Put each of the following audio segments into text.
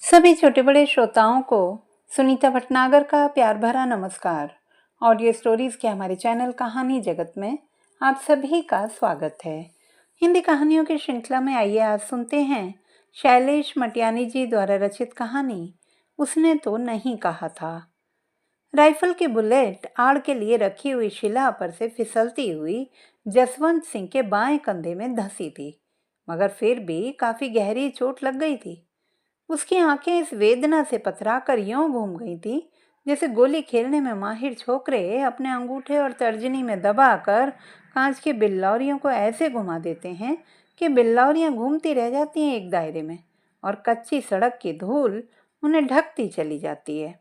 सभी छोटे बड़े श्रोताओं को सुनीता भटनागर का प्यार भरा नमस्कार। ऑडियो स्टोरीज के हमारे चैनल कहानी जगत में आप सभी का स्वागत है। हिंदी कहानियों की श्रृंखला में आइए आज सुनते हैं शैलेश मटियानी जी द्वारा रचित कहानी उसने तो नहीं कहा था। राइफल की बुलेट आड़ के लिए रखी हुई शिला पर से फिसलती हुई जसवंत सिंह के बाएं कंधे में धंसी थी, मगर फिर भी काफी गहरी चोट लग गई थी। उसकी आंखें इस वेदना से पथराकर यूं घूम गई थी जैसे गोली खेलने में माहिर छोकरे अपने अंगूठे और तर्जनी में दबाकर कांच की बिल्लौरियों को ऐसे घुमा देते हैं कि बिल्लौरियां घूमती रह जाती हैं एक दायरे में और कच्ची सड़क की धूल उन्हें ढकती चली जाती है।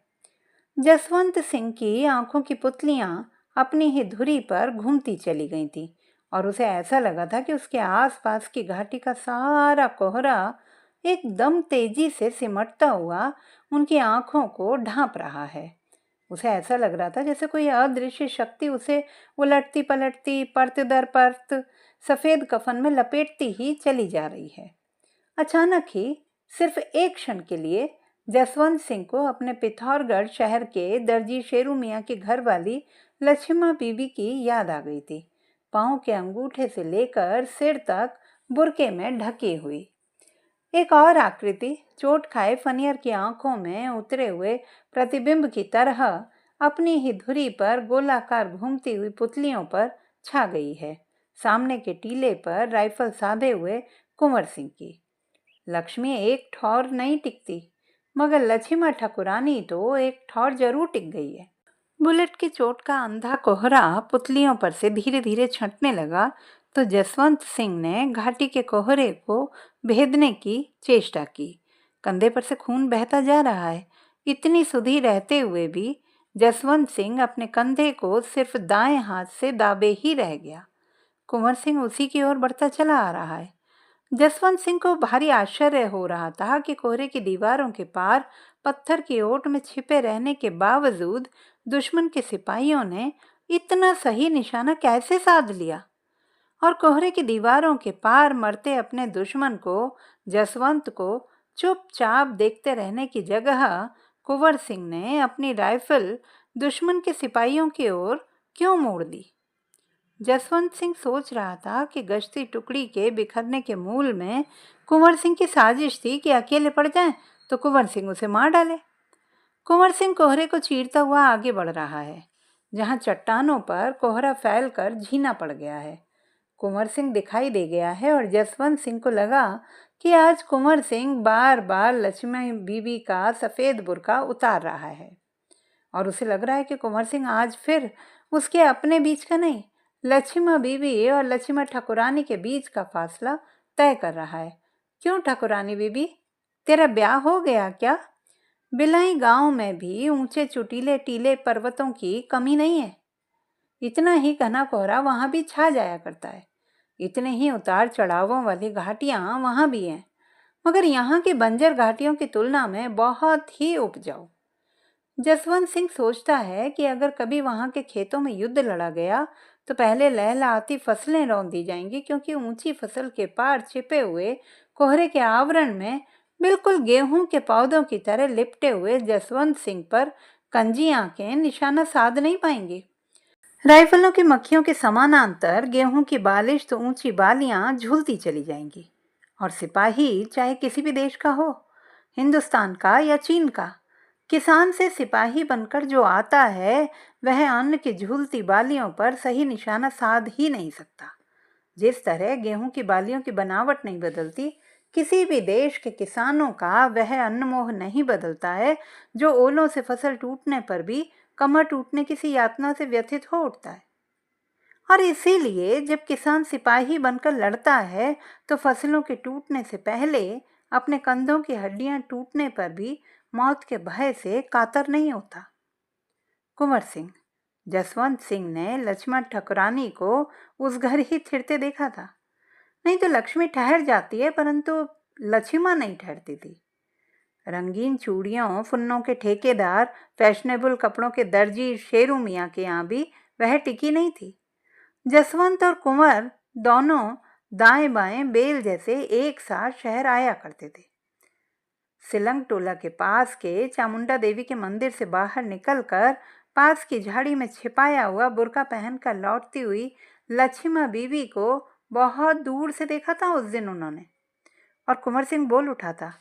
जसवंत सिंह की आंखों की पुतलियां अपनी ही धुरी पर घूमती चली गई थी और उसे ऐसा लगा था कि उसके आसपास की घाटी का सारा कोहरा एकदम तेजी से सिमटता हुआ उनकी आंखों को ढांप रहा है। उसे ऐसा लग रहा था जैसे कोई अदृश्य शक्ति उसे उलटती पलटती परत दर परत सफेद कफन में लपेटती ही चली जा रही है। अचानक ही सिर्फ एक क्षण के लिए जसवंत सिंह को अपने पिथौरगढ़ शहर के दर्जी शेरू मियाँ की घरवाली लक्ष्मा बीबी की याद आ गई थी, पांव के अंगूठे से लेकर सिर तक बुरके में ढकी हुई। एक और आकृति चोट खाए फनियर की आंखों में उतरे हुए प्रतिबिंब की तरह अपनी ही धुरी पर गोलाकार घूमती हुई पुतलियों पर छा गई है। सामने के टीले पर राइफल साधे हुए कुंवर सिंह की। लक्ष्मी एक ठौर नहीं टिकती, मगर लक्ष्मा ठकुरानी तो एक ठौर जरूर टिक गई है। बुलेट की चोट का अंधा कोहरा पुतलियों पर से धीरे धीरे छंटने लगा तो जसवंत सिंह ने घाटी के कोहरे को भेदने की चेष्टा की। कंधे पर से खून बहता जा रहा है। इतनी सुधि रहते हुए भी जसवंत सिंह अपने कंधे को सिर्फ दाएं हाथ से दाबे ही रह गया। कुंवर सिंह उसी की ओर बढ़ता चला आ रहा है। जसवंत सिंह को भारी आश्चर्य हो रहा था कि कोहरे की दीवारों के पार पत्थर की ओट में छिपे रहने के बावजूद दुश्मन के सिपाहियों ने इतना सही निशाना कैसे साध लिया, और कोहरे की दीवारों के पार मरते अपने दुश्मन को जसवंत को चुपचाप देखते रहने की जगह कुंवर सिंह ने अपनी राइफल दुश्मन के सिपाहियों की ओर क्यों मोड़ दी। जसवंत सिंह सोच रहा था कि गश्ती टुकड़ी के बिखरने के मूल में कुंवर सिंह की साजिश थी कि अकेले पड़ जाए तो कुंवर सिंह उसे मार डाले। कुंवर सिंह कोहरे को चीरता हुआ आगे बढ़ रहा है, जहां चट्टानों पर कोहरा फैलकर झीना पड़ गया है। कुंवर सिंह दिखाई दे गया है और जसवंत सिंह को लगा कि आज कुंवर सिंह बार बार लक्ष्मी बीबी का सफेद बुर्का उतार रहा है, और उसे लग रहा है कि कुंवर सिंह आज फिर उसके अपने बीच का नहीं, लक्ष्मा बीबी और लक्ष्मा ठकुरानी के बीच का फासला तय कर रहा है। क्यों ठकुरानी बीबी, तेरा ब्याह हो गया क्या? बिलाई गांव में भी ऊंचे चुटीले टीले पर्वतों की कमी नहीं है। इतना ही घना कोहरा वहां भी छा जाया करता है। इतने ही उतार चढ़ावों वाली घाटियां वहां भी हैं, मगर यहाँ की बंजर घाटियों की तुलना में बहुत ही उपजाऊ। जसवंत सिंह सोचता है कि अगर कभी वहां के खेतों में युद्ध लड़ा गया तो पहले लहलहाती फसलें रौंद दी जाएंगी, क्योंकि ऊंची फसल के पार छिपे हुए कोहरे के आवरण में बिल्कुल गेहूं के पौधों की तरह लिपटे हुए जसवंत सिंह पर कंजी आंखें निशाना साध नहीं पाएंगी। राइफलों की मक्खियों के समानांतर गेहूं की बालिश तो ऊंची बालियां झूलती चली जाएंगी, और सिपाही चाहे किसी भी देश का हो, हिंदुस्तान का या चीन का, किसान से सिपाही बनकर जो आता है वह अन्न की झूलती बालियों पर सही निशाना साध ही नहीं सकता। जिस तरह गेहूं की बालियों की बनावट नहीं बदलती, किसी भी देश के किसानों का वह अन्नमोह नहीं बदलता है जो ओलों से फसल टूटने पर भी कमर टूटने की यातना से व्यथित हो उठता है। और इसीलिए जब किसान सिपाही बनकर लड़ता है तो फसलों के टूटने से पहले अपने कंधों की हड्डियां टूटने पर भी मौत के भय से कातर नहीं होता। कुंवर सिंह, जसवंत सिंह ने लक्ष्मण ठकुरानी को उस घर ही थिरते देखा था। नहीं तो लक्ष्मी ठहर जाती है, परंतु लक्ष्मा नहीं ठहरती थी। रंगीन चूड़ियों फुन्नों के ठेकेदार फैशनेबल कपड़ों के दर्जी शेरू मियाँ के यहाँ भी वह टिकी नहीं थी। जसवंत और कुंवर दोनों दाएं बाएं बेल जैसे एक साथ शहर आया करते थे। सिलंग टोला के पास के चामुंडा देवी के मंदिर से बाहर निकलकर पास की झाड़ी में छिपाया हुआ बुर्का पहनकर लौटती हुई लक्ष्मा बीवी को बहुत दूर से देखा था उस दिन उन्होंने। और कुंवर सिंह बोल उठा था,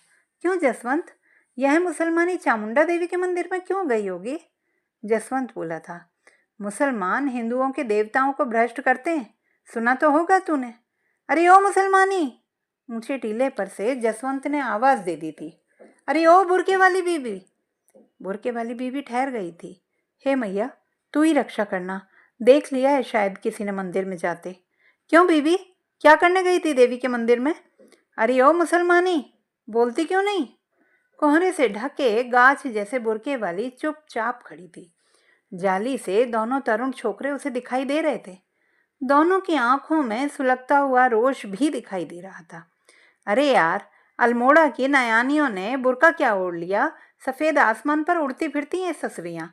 क्यों जसवंत, यह मुसलमानी चामुंडा देवी के मंदिर में क्यों गई होगी? जसवंत बोला था, मुसलमान हिंदुओं के देवताओं को भ्रष्ट करते हैं, सुना तो होगा तूने। अरे ओ मुसलमानी, ऊंचे टीले पर से जसवंत ने आवाज दे दी थी। अरे ओ बुरके वाली बीबी। बुरके वाली बीबी ठहर गई थी। हे मैया, तू ही रक्षा करना, देख लिया है शायद किसी ने मंदिर में जाते। क्यों बीबी, क्या करने गई थी देवी के मंदिर में? अरे ओ मुसलमानी, बोलती क्यों नहीं? कोहरे से ढके गाछ जैसे बुरके वाली चुपचाप खड़ी थी। जाली से दोनों तरुण छोकरे उसे दिखाई दे रहे थे। दोनों की आंखों में सुलगता हुआ रोष भी दिखाई दे रहा था। अरे यार, अल्मोड़ा की नयानियों ने बुर्का क्या ओढ़ लिया, सफेद आसमान पर उड़ती फिरती हैं ससुरियां।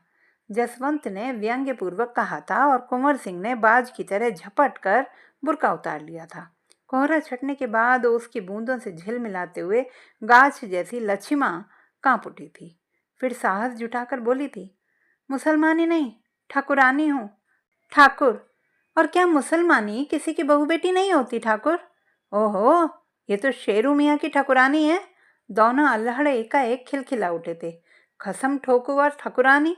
जसवंत ने व्यंग्य पूर्वक कहा था और कुंवर सिंह ने बाज की तरह झपट कर बुर्का उतार लिया था। कोहरा छटने के बाद उसकी बूंदों से झिलमिलाते हुए गाछ जैसी लक्ष्मा कांप उठी थी। फिर साहस जुटाकर बोली थी, मुसलमानी नहीं, ठाकुरानी हूँ। ठाकुर? और क्या मुसलमानी किसी की बहू बेटी नहीं होती ठाकुर? ओहो, ये तो शेरू मियाँ की ठाकुरानी है। दोनों अल्हड़ एकाएक खिलखिला उठे थे। खसम ठोकू और ठाकुरानी,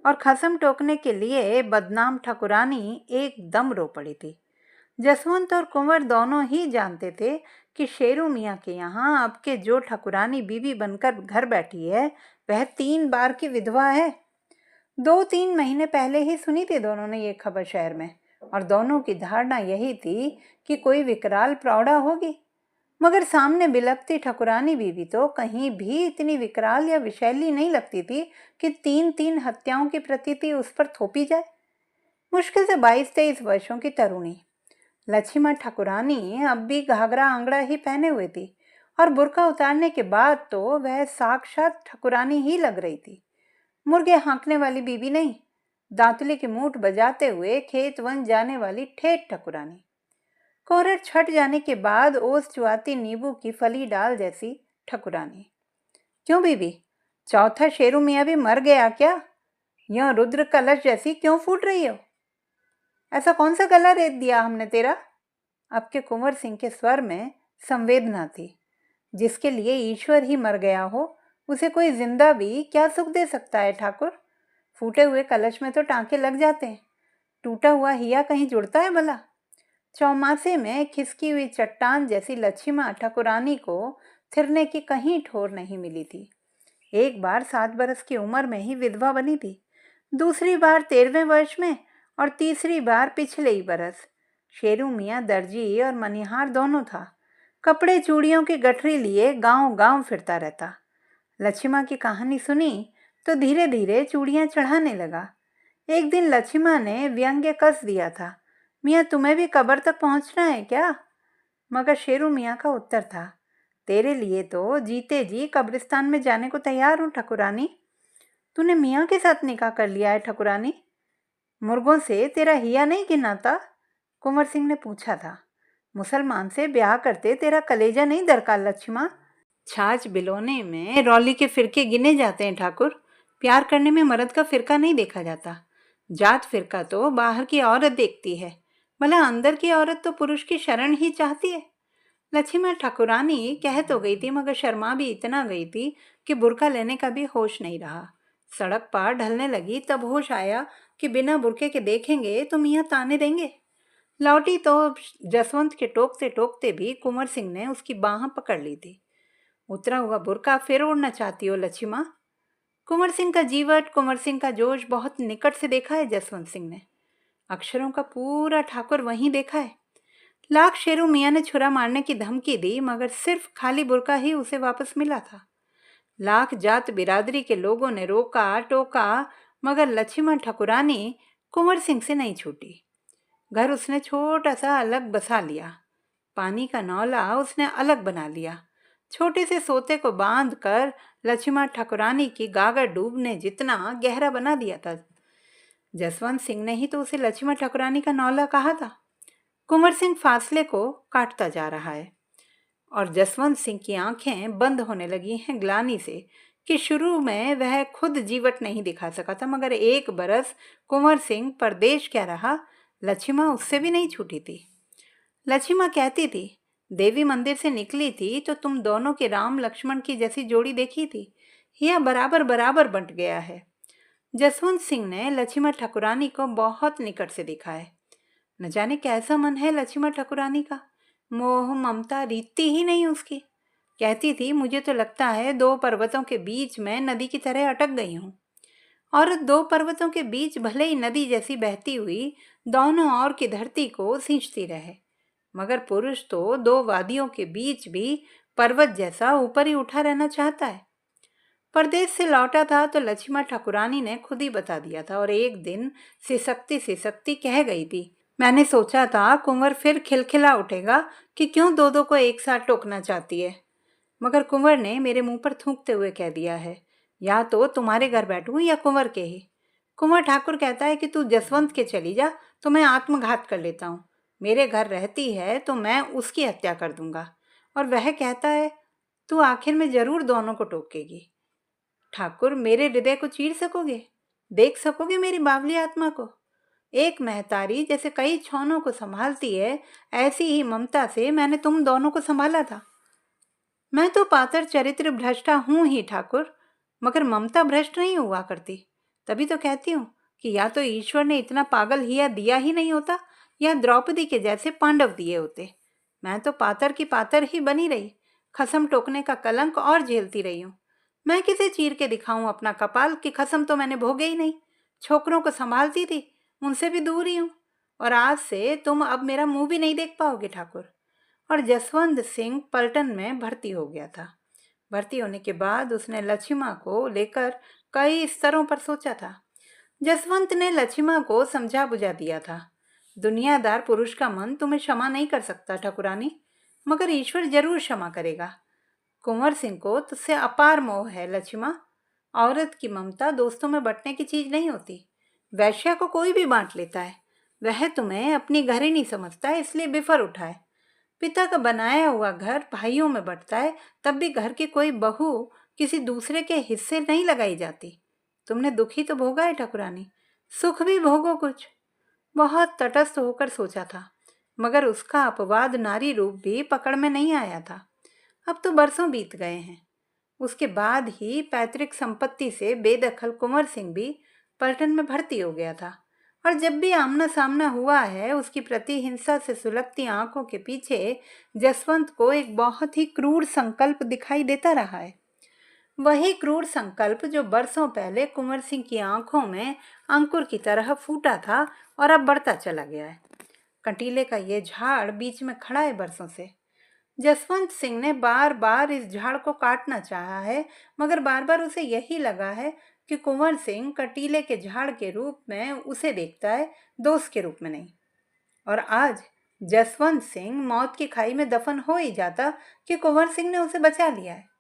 और खसम ठोकने के लिए बदनाम ठाकुरानी एकदम रो पड़ी थी। जसवंत और कुंवर दोनों ही जानते थे कि शेरू मियाँ के यहाँ अब के जो ठाकुरानी बीवी बनकर घर बैठी है वह 3 बार की विधवा है। 2-3 महीने पहले ही सुनी थी दोनों ने ये खबर शहर में, और दोनों की धारणा यही थी कि कोई विकराल प्रौढ़ा होगी। मगर सामने बिलखती ठाकुरानी बीवी तो कहीं भी इतनी विकराल या विषैली नहीं लगती थी कि 3-3 हत्याओं की प्रतीति उस पर थोपी जाए। मुश्किल से 22-23 वर्षों की तरुणी लक्ष्मा ठाकुरानी अब भी घाघरा आंगड़ा ही पहने हुए थी, और बुर्का उतारने के बाद तो वह साक्षात ठाकुरानी ही लग रही थी। मुर्गे हाँकने वाली बीबी नहीं, दांतली की मूठ बजाते हुए खेत वन जाने वाली ठेठ ठाकुरानी। कोहरे छट जाने के बाद ओस चुआती नींबू की फली डाल जैसी ठाकुरानी। क्यों बीबी, चौथा शेरू मियाँ भी मर गया क्या? यह रुद्र कलश जैसी क्यों फूट रही हो? ऐसा कौन सा गला रेत दिया हमने तेरा? अब के कुंवर सिंह के स्वर में संवेदना थी। जिसके लिए ईश्वर ही मर गया हो, उसे कोई जिंदा भी क्या सुख दे सकता है ठाकुर? फूटे हुए कलश में तो टांके लग जाते हैं, टूटा हुआ हिया कहीं जुड़ता है भला? चौमासे में खिसकी हुई चट्टान जैसी लक्ष्मा ठाकुरानी को थिरने की कहीं ठोर नहीं मिली थी। एक बार 7 बरस की उम्र में ही विधवा बनी थी, दूसरी बार 13वें वर्ष में, और तीसरी बार पिछले ही बरस। शेरू मियाँ दर्जी और मनिहार दोनों था। कपड़े चूड़ियों की गठरी लिए गांव गांव फिरता रहता। लक्ष्मा की कहानी सुनी तो धीरे धीरे चूड़ियाँ चढ़ाने लगा। एक दिन लक्ष्मा ने व्यंग्य कस दिया था, मियाँ तुम्हें भी कब्र तक पहुंचना है क्या? मगर शेरू मियाँ का उत्तर था, तेरे लिए तो जीते जी कब्रिस्तान में जाने को तैयार हूँ ठाकुरानी। तूने मियाँ के साथ निकाह कर लिया है ठाकुरानी? मुर्गों से तेरा हिया नहीं गिनाता? कुंवर सिंह ने पूछा था। मुसलमान से ब्याह करते तेरा कलेजा नहीं दरका लक्ष्मा? छाछ बिलोने में रौली के फिरके गिने जाते हैं ठाकुर। प्यार करने में मर्द का फिरका नहीं देखा जाता। जात फिरका तो बाहर की औरत देखती है, भला अंदर की औरत तो पुरुष की शरण ही चाहती है। लक्ष्मा ठाकुरानी कह तो गई थी, मगर शर्मा भी इतना गई थी कि बुर्का लेने का भी होश नहीं रहा। सड़क पार ढलने लगी तब होश आया कि बिना बुरके के देखेंगे तो मियाँ ताने देंगे। लौटी तो जसवंत के टोकते टोकते भी कुंवर सिंह ने उसकी बाह पकड़ ली थी। उतरा हुआ बुर्का फिर उड़ना चाहती हो लक्ष्मा? कुंवर सिंह का जीवट, कुंवर सिंह का जोश बहुत निकट से देखा है जसवंत सिंह ने। अक्षरों का पूरा ठाकुर वहीं देखा है। लाख शेरू मियाँ ने छुरा मारने की धमकी दी, मगर सिर्फ खाली बुर्का ही उसे वापस मिला था। लाख जात बिरादरी के लोगों ने रोका टोका, मगर लक्ष्मा ठाकुरानी कुंवर सिंह से नहीं छूटी। घर उसने छोटा सा अलग बसा लिया। पानी का नौला उसने अलग बना लिया। छोटे से सोते को बांध कर लक्ष्मा ठाकुरानी की गागर डूबने जितना गहरा बना दिया था। जसवंत सिंह ने ही तो उसे लक्ष्मा ठाकुरानी का नौला कहा था। कुंवर सिंह फासले को काटता जा रहा है। और जसवंत सिंह की आंखें बंद होने लगी हैं ग्लानि से कि शुरू में वह खुद जीवट नहीं दिखा सका था, मगर 1 बरस कुंवर सिंह परदेश क्या रहा, लक्ष्मण उससे भी नहीं छूटी थी। लक्ष्मण कहती थी, देवी मंदिर से निकली थी तो तुम दोनों के राम लक्ष्मण की जैसी जोड़ी देखी थी, यह बराबर बराबर बंट गया है। जसवंत सिंह ने लक्ष्मण ठाकुरानी को बहुत निकट से देखा है। न जाने कैसा मन है लक्ष्मण ठाकुरानी का, मोह ममता रीतती ही नहीं उसकी। कहती थी, मुझे तो लगता है 2 पर्वतों के बीच में नदी की तरह अटक गई हूँ। और 2 पर्वतों के बीच भले ही नदी जैसी बहती हुई दोनों ओर की धरती को सींचती रहे, मगर पुरुष तो 2 वादियों के बीच भी पर्वत जैसा ऊपर ही उठा रहना चाहता है। परदेश से लौटा था तो लक्ष्मण ठाकुरानी ने खुद ही बता दिया था, और एक दिन सिसकती सिसकती कह गई थी, मैंने सोचा था कुंवर फिर खिलखिला उठेगा कि क्यों दो दो को एक साथ टोकना चाहती है, मगर कुंवर ने मेरे मुंह पर थूकते हुए कह दिया है, या तो तुम्हारे घर बैठूं या कुंवर के ही। कुंवर ठाकुर कहता है कि तू जसवंत के चली जा तो मैं आत्मघात कर लेता हूँ, मेरे घर रहती है तो मैं उसकी हत्या कर दूंगा, और वह कहता है तू आखिर में जरूर दोनों को टोकेगी। ठाकुर, मेरे हृदय को चीर सकोगे, देख सकोगे मेरी बावली आत्मा को? एक महतारी जैसे कई छौनों को संभालती है, ऐसी ही ममता से मैंने तुम दोनों को संभाला था। मैं तो पातर चरित्र भ्रष्टा हूं ही ठाकुर, मगर ममता भ्रष्ट नहीं हुआ करती। तभी तो कहती हूँ कि या तो ईश्वर ने इतना पागल हिया दिया ही नहीं होता, या द्रौपदी के जैसे पांडव दिए होते। मैं तो पातर की पातर ही बनी रही, खसम टोकने का कलंक और झेलती रही हूँ। मैं किसे चीर के दिखाऊं अपना कपाल कि खसम तो मैंने भोगे ही नहीं। छोकरों को संभालती थी, उनसे भी दूर ही हूँ, और आज से तुम अब मेरा मुंह भी नहीं देख पाओगे ठाकुर। और जसवंत सिंह पलटन में भर्ती हो गया था। भर्ती होने के बाद उसने लक्ष्मण को लेकर कई स्तरों पर सोचा था। जसवंत ने लक्ष्मण को समझा बुझा दिया था, दुनियादार पुरुष का मन तुम्हें क्षमा नहीं कर सकता ठाकुरानी, मगर ईश्वर जरूर क्षमा करेगा। कुंवर सिंह को तुझसे अपार मोह है लक्ष्मण। औरत की ममता दोस्तों में बंटने की चीज नहीं होती। वैश्या को कोई भी बांट लेता है, वह तुम्हें अपनी घरेनी समझता है इसलिए बिफर उठा है। पिता का बनाया हुआ घर भाइयों में बंटता है, तब भी घर की कोई बहू किसी दूसरे के हिस्से नहीं लगाई जाती। तुमने दुख ही तो भोगा है ठाकुरानी, सुख भी भोगो कुछ। बहुत तटस्थ होकर सोचा था, मगर उसका अपवाद नारी रूप भी पकड़ में नहीं आया था। अब तो बरसों बीत गए हैं। उसके बाद ही पैतृक संपत्ति से बेदखल कुंवर सिंह भी पलटन में भर्ती हो गया था, और जब भी आमना सामना हुआ है उसकी प्रतिहिंसा से सुलगती आंखों के पीछे जसवंत को एक बहुत ही क्रूर संकल्प दिखाई देता रहा है। वही क्रूर संकल्प जो बरसों पहले कुंवर सिंह की आंखों में अंकुर की तरह फूटा था और अब बढ़ता चला गया है। कंटीले का ये झाड़ बीच में खड़ा है बरसों से। जसवंत सिंह ने बार बार इस झाड़ को काटना चाहा है, मगर बार बार उसे यही लगा है कि कुंवर सिंह कंटीले के झाड़ के रूप में उसे देखता है, दोस्त के रूप में नहीं। और आज जसवंत सिंह मौत की खाई में दफन हो ही जाता कि कुंवर सिंह ने उसे बचा लिया है।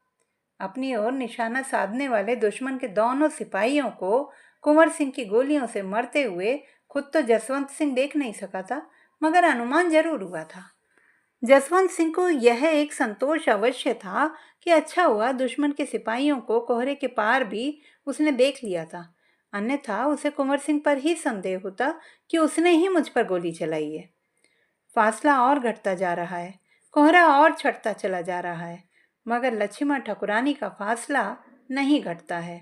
अपनी ओर निशाना साधने वाले दुश्मन के दोनों सिपाहियों को कुंवर सिंह की गोलियों से मरते हुए खुद तो जसवंत सिंह देख नहीं सका था, मगर अनुमान जरूर हुआ था। जसवंत सिंह को यह एक संतोष अवश्य था कि अच्छा हुआ दुश्मन के सिपाहियों को कोहरे के पार भी उसने देख लिया था, अन्यथा उसे कुंवर सिंह पर ही संदेह होता कि उसने ही मुझ पर गोली चलाई है। फासला और घटता जा रहा है, कोहरा और छटता चला जा रहा है, मगर लक्ष्मण ठाकुरानी का फासला नहीं घटता है।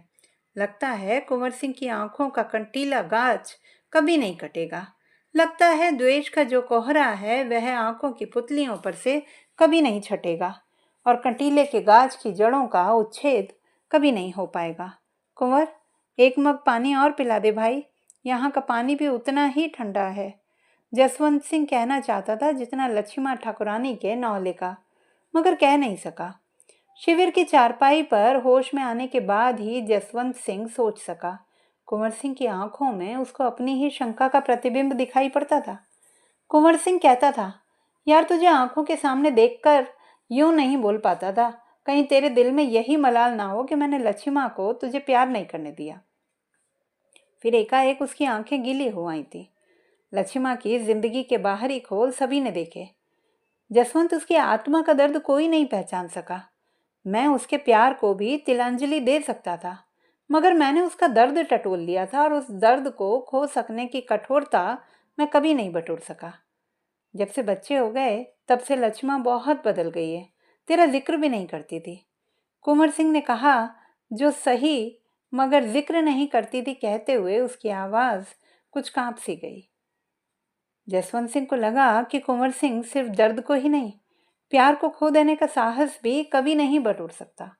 लगता है कुंवर सिंह की आंखों का कंटीला गाज कभी नहीं कटेगा। लगता है द्वेष का जो कोहरा है वह आंखों की पुतलियों पर से कभी नहीं छटेगा, और कंटीले के गाज की जड़ों का उच्छेद कभी नहीं हो पाएगा। कुंवर, एक मग पानी और पिला दे भाई, यहाँ का पानी भी उतना ही ठंडा है। जसवंत सिंह कहना चाहता था जितना लक्ष्मण ठाकुरानी के नौले का, मगर कह नहीं सका। शिविर की चारपाई पर होश में आने के बाद ही जसवंत सिंह सोच सका। कुंवर सिंह की आंखों में उसको अपनी ही शंका का प्रतिबिंब दिखाई पड़ता था। कुंवर सिंह कहता था, यार तुझे आंखों के सामने देखकर यूं नहीं बोल पाता था, कहीं तेरे दिल में यही मलाल ना हो कि मैंने लक्ष्मण को तुझे प्यार नहीं करने दिया। फिर एकाएक उसकी आंखें गीली हो आई थी। लक्ष्मण की जिंदगी के बाहरी खोल सभी ने देखे। जसवंत, उसकी आत्मा का दर्द कोई नहीं पहचान सका। मैं उसके प्यार को भी तिलांजलि दे सकता था, मगर मैंने उसका दर्द टटोल लिया था और उस दर्द को खो सकने की कठोरता मैं कभी नहीं बटोर सका। जब से बच्चे हो गए तब से लक्ष्मा बहुत बदल गई है, तेरा जिक्र भी नहीं करती थी। कुंवर सिंह ने कहा, जो सही मगर जिक्र नहीं करती थी कहते हुए उसकी आवाज कुछ कांप सी गई। जसवंत सिंह को लगा कि कुंवर सिंह सिर्फ दर्द को ही नहीं, प्यार को खो देने का साहस भी कभी नहीं बटोर सकता।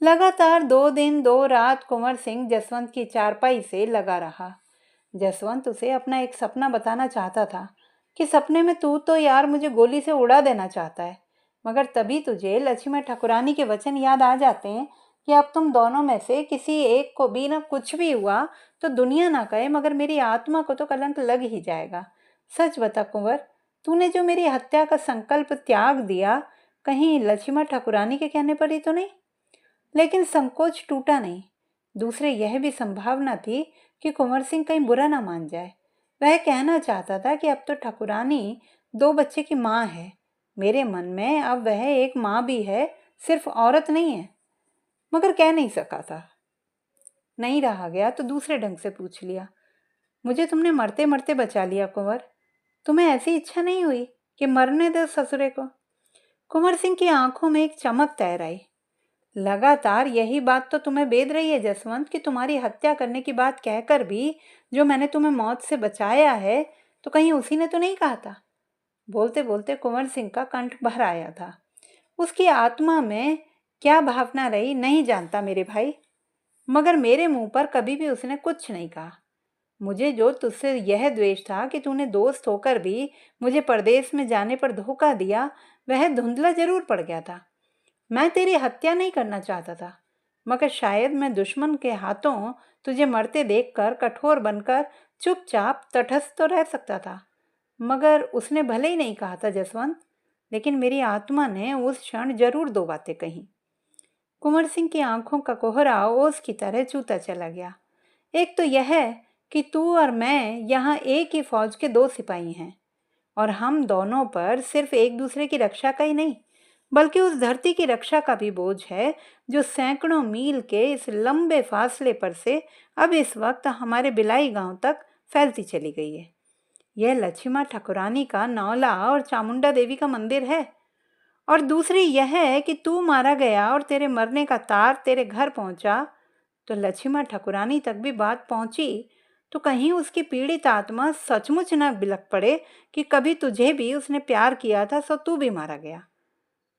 लगातार 2 दिन 2 रात कुंवर सिंह जसवंत की चारपाई से लगा रहा। जसवंत उसे अपना एक सपना बताना चाहता था कि सपने में तू तो यार मुझे गोली से उड़ा देना चाहता है, मगर तभी तुझे लक्ष्मी ठाकुरानी के वचन याद आ जाते हैं कि अब तुम दोनों में से किसी एक को भी ना कुछ भी हुआ तो दुनिया ना कहे, मगर मेरी आत्मा को तो कलंक लग ही जाएगा। सच बता कुंवर, तूने जो मेरी हत्या का संकल्प त्याग दिया, कहीं लक्ष्मी ठाकुरानी के कहने पर ही तो नहीं? लेकिन संकोच टूटा नहीं। दूसरे यह भी संभावना थी कि कुंवर सिंह कहीं बुरा ना मान जाए। वह कहना चाहता था कि अब तो ठाकुरानी 2 बच्चे की माँ है। मेरे मन में अब वह एक माँ भी है, सिर्फ औरत नहीं है। मगर कह नहीं सका था। नहीं रहा गया तो दूसरे ढंग से पूछ लिया, मुझे तुमने मरते मरते बचा लिया कुंवर। तुम्हें ऐसी इच्छा नहीं हुई कि मरने दो ससुरे को? कुंवर सिंह की आंखों में एक चमक तैर आई। लगातार यही बात तो तुम्हें बेध रही है जसवंत कि तुम्हारी हत्या करने की बात कहकर भी जो मैंने तुम्हें मौत से बचाया है, तो कहीं उसी ने तो नहीं कहा था? बोलते बोलते कुंवर सिंह का कंठ भर आया था। उसकी आत्मा में क्या भावना रही नहीं जानता मेरे भाई, मगर मेरे मुंह पर कभी भी उसने कुछ नहीं कहा। मुझे जो तुझसे यह द्वेष था कि तूने दोस्त होकर भी मुझे परदेश में जाने पर धोखा दिया, वह धुंधला जरूर पड़ गया था। मैं तेरी हत्या नहीं करना चाहता था, मगर शायद मैं दुश्मन के हाथों तुझे मरते देखकर कठोर बनकर चुपचाप तटस्थ तो रह सकता था। मगर उसने भले ही नहीं कहा था जसवंत, लेकिन मेरी आत्मा ने उस क्षण जरूर 2 बातें कही। कुंवर सिंह की आंखों का कोहरा ओस की तरह चूता चला गया। एक तो यह कि तू और मैं यहाँ एक ही फौज के 2 सिपाही हैं, और हम दोनों पर सिर्फ एक दूसरे की रक्षा का ही नहीं, बल्कि उस धरती की रक्षा का भी बोझ है जो सैकड़ों मील के इस लंबे फासले पर से अब इस वक्त हमारे बिलाई गांव तक फैलती चली गई है। यह लक्ष्मी ठाकुरानी का नौला और चामुंडा देवी का मंदिर है। और दूसरी यह है कि तू मारा गया और तेरे मरने का तार तेरे घर पहुंचा तो लक्ष्मी ठाकुरानी तक भी बात पहुंची, तो कहीं उसकी पीड़ित आत्मा सचमुच न बिलक पड़े कि कभी तुझे भी उसने प्यार किया था सो तू भी मारा गया,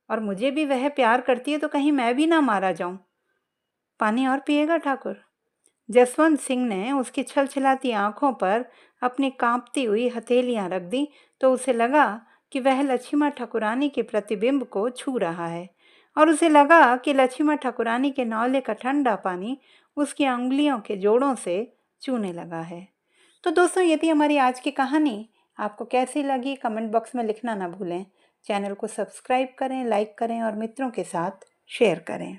और मुझे भी वह प्यार करती है तो कहीं मैं भी ना मारा जाऊं। पानी और पिएगा ठाकुर? जसवंत सिंह ने उसकी छलछलाती आंखों पर अपनी कांपती हुई हथेलियां रख दी तो उसे लगा कि वह लक्ष्मी ठाकुरानी के प्रतिबिंब को छू रहा है, और उसे लगा कि लक्ष्मी ठाकुरानी के नौले का ठंडा पानी उसकी अंगुलियों के जोड़ों से चूने लगा है। तो दोस्तों, ये थी हमारी आज की कहानी। आपको कैसी लगी कमेंट बॉक्स में लिखना ना भूलें। चैनल को सब्सक्राइब करें, लाइक करें और मित्रों के साथ शेयर करें।